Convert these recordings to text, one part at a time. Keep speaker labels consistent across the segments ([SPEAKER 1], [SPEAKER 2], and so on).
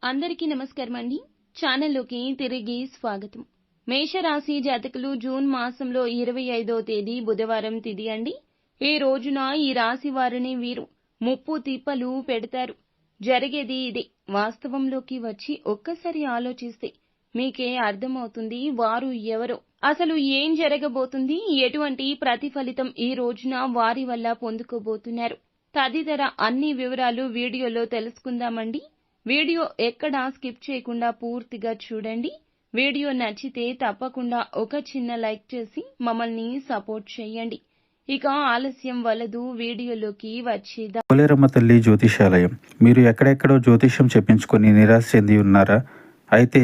[SPEAKER 1] అందరికీ నమస్కారం అండి. ఛానల్లోకి తిరిగి స్వాగతం. మేషరాశి జాతకులు జూన్ మాసంలో 25వ తేదీ బుధవారం తిథి అండి. ఈ రోజున ఈ రాశి వారిని వీరు ముప్పు తిప్పలు పెడతారు. జరిగేది ఇదే. వాస్తవంలోకి వచ్చి ఒక్కసారి ఆలోచిస్తే మీకే అర్థమవుతుంది వారు ఎవరో. అసలు ఏం జరగబోతుంది, ఎటువంటి ప్రతిఫలితం ఈ రోజున వారి వల్ల పొందుకోబోతున్నారు తదితర అన్ని వివరాలు వీడియోలో తెలుసుకుందామండి. వీడియో ఎక్కడా స్కిప్ చేయకుండా పూర్తిగా చూడండి. వీడియో నచ్చితే తప్పకుండా ఒక చిన్న లైక్ చేసి మమ్మల్ని సపోర్ట్ చేయండి. ఇక ఆలస్యం వలదు, వీడియోలోకి వచ్చేద్దాం.
[SPEAKER 2] పోలేరమ్మ తల్లి జ్యోతిషాలయం. మీరు ఎక్కడెక్కడో జ్యోతిష్యం చెప్పించుకొని నిరాశ చెంది ఉన్నారా? అయితే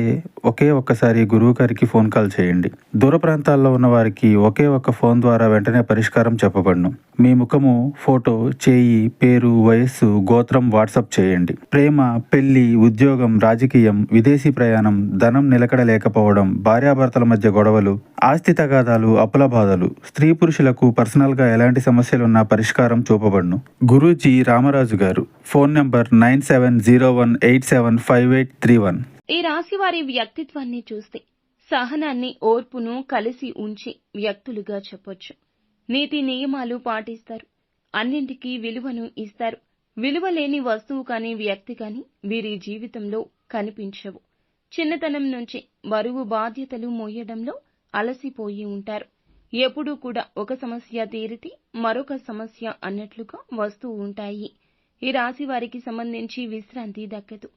[SPEAKER 2] ఒక్కసారి గురువు గారికి ఫోన్ కాల్ చేయండి. దూర ప్రాంతాల్లో ఉన్న వారికి ఒకే ఒక్క ఫోన్ ద్వారా వెంటనే పరిష్కారం చెప్పబడును. మీ ముఖము, ఫోటో, చేయి, పేరు, వయస్సు, గోత్రం వాట్సాప్ చేయండి. ప్రేమ, పెళ్లి, ఉద్యోగం, రాజకీయం, విదేశీ ప్రయాణం, ధనం నిలకడ లేకపోవడం, భార్యాభర్తల మధ్య గొడవలు, ఆస్తి తగాదాలు, అప్పుల బాధలు, స్త్రీ పురుషులకు పర్సనల్ గా ఎలాంటి సమస్యలున్నా పరిష్కారం చూపబడును. గురూజీ రామరాజు గారు. Phone number 9701875831.
[SPEAKER 1] ఈ రాశి వారి వ్యక్తిత్వాన్ని చూస్తే సహనాన్ని, ఓర్పును కలిసి ఉంచే వ్యక్తులుగా చెప్పొచ్చు. నీతి నియమాలు పాటిస్తారు. అన్నింటికీ విలువను ఇస్తారు. విలువ లేని వస్తువు కానీ వ్యక్తి కానీ వీరి జీవితంలో కనిపించవు. చిన్నతనం నుంచి బరువు బాధ్యతలు మోయడంలో అలసిపోయి ఉంటారు. ఎప్పుడూ కూడా ఒక సమస్య తీరితే మరొక సమస్య అన్నట్లుగా వస్తూ ఉంటాయి. ఈ రాశి వారికి సంబంధించి విశ్రాంతి దక్కదు.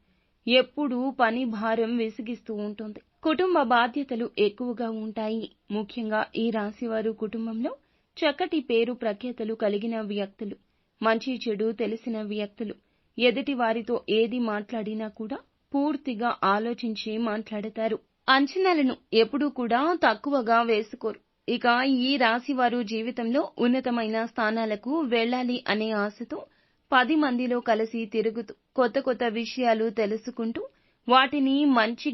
[SPEAKER 1] ఎప్పుడూ పని భారం విసిగిస్తూ ఉంటుంది. కుటుంబ బాధ్యతలు ఎక్కువగా ఉంటాయి. ముఖ్యంగా ఈ రాశివారు కుటుంబంలో చక్కటి పేరు ప్రఖ్యాతలు కలిగిన వ్యక్తులు, మంచి చెడు తెలిసిన వ్యక్తులు. ఎదుటి వారితో ఏది మాట్లాడినా కూడా పూర్తిగా ఆలోచించి మాట్లాడతారు. అంచనాలను ఎప్పుడూ కూడా తక్కువగా వేసుకోరు. ఇక ఈ రాశివారు జీవితంలో ఉన్నతమైన స్థానాలకు వెళ్ళాలి అనే ఆశతో 10 మందిలో కలిసి తిరుగుతూ కొత్త కొత్త విషయాలు తెలుసుకుంటూ వాటిని మంచి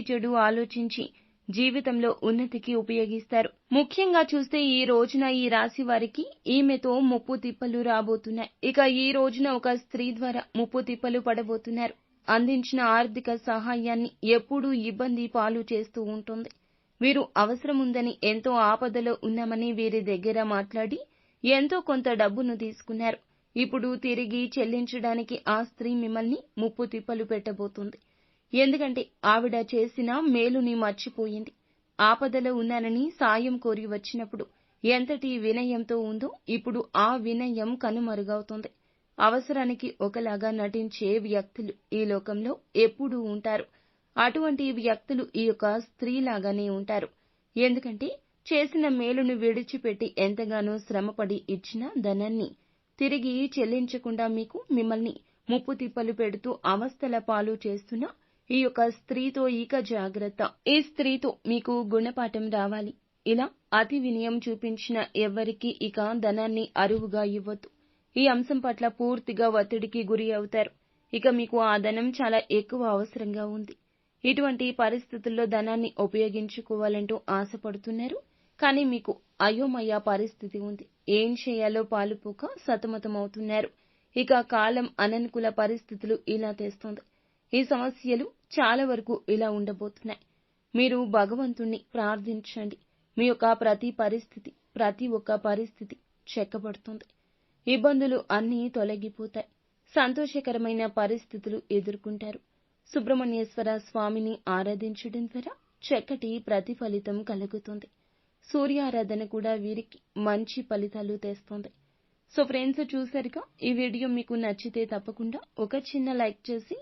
[SPEAKER 1] చెడు ఆలోచించి జీవితంలో ఉన్నతికి ఉపయోగిస్తారు. ముఖ్యంగా చూస్తే ఈ రోజున ఈ రాశి వారికి ఈమెతో ముప్పు తిప్పలు రాబోతున్నాయి. ఇక ఈ రోజున ఒక స్త్రీ ద్వారా ముప్పు తిప్పలు పడబోతున్నారు. అందించిన ఆర్థిక సహాయాన్ని ఎప్పుడూ ఇబ్బంది పాలు చేస్తూ ఉంటుంది. వీరు అవసరం ఉందని, ఎంతో ఆపదలో ఉన్నామని వీరి దగ్గర మాట్లాడి ఎంతో కొంత డబ్బును తీసుకున్నారు. ఇప్పుడు తిరిగి చెల్లించడానికి ఆ స్త్రీ మిమ్మల్ని ముప్పు తిప్పలు పెట్టబోతుంది. ఎందుకంటే ఆవిడ చేసిన మేలుని మర్చిపోయింది. ఆపదలో ఉన్నానని సాయం కోరి వచ్చినప్పుడు ఎంతటి వినయంతో ఉందో ఇప్పుడు ఆ వినయం కనుమరుగవుతుంది. అవసరానికి ఒకలాగా నటించే వ్యక్తులు ఈ లోకంలో ఎప్పుడూ ఉంటారు. అటువంటి వ్యక్తులు ఈ యొక్క స్త్రీలాగానే ఉంటారు. ఎందుకంటే చేసిన మేలును విడిచిపెట్టి ఎంతగానో శ్రమపడి ఇచ్చిన ధనాన్ని తిరిగి చెల్లించకుండా మిమ్మల్ని ముప్పు తిప్పలు పెడుతూ అవస్థల పాలు చేస్తున్న ఈ యొక్క స్త్రీతో ఇక జాగ్రత్త. ఈ స్త్రీతో మీకు గుణపాఠం రావాలి. ఇలా అతి వినయం చూపించిన ఎవ్వరికీ ఇక ధనాన్ని అరువుగా ఇవ్వొద్దు. ఈ అంశం పట్ల పూర్తిగా ఒత్తిడికి గురి అవుతారు. ఇక మీకు ఆ ధనం చాలా ఎక్కువ అవసరంగా ఉంది. ఇటువంటి పరిస్థితుల్లో ధనాన్ని ఉపయోగించుకోవాలంటూ ఆశపడుతున్నారు. కానీ మీకు అయోమయ పరిస్థితి ఉంది. ఏం చేయాలో పాలుపోక సతమతమవుతున్నారు. ఇక కాలం అననుకూల పరిస్థితులు ఇలా తెస్తోంది. ఈ సమస్యలు చాలా వరకు ఇలా ఉండబోతున్నాయి. మీరు భగవంతుణ్ణి ప్రార్థించండి. మీ యొక్క ప్రతి ఒక్క పరిస్థితి చెక్కబడుతుంది. ఇబ్బందులు అన్నీ తొలగిపోతాయి. సంతోషకరమైన పరిస్థితులు ఎదుర్కొంటారు. సుబ్రహ్మణ్యేశ్వర స్వామిని ఆరాధించడం ద్వారా చక్కటి ప్రతిఫలితం కలుగుతుంది. సూర్యారాధన కూడా వీరికి మంచి ఫలితాలు తెస్తుంది. సో ఫ్రెండ్స్, చూసారుగా, ఈ వీడియో మీకు నచ్చితే తప్పకుండా ఒక చిన్న లైక్ చేసి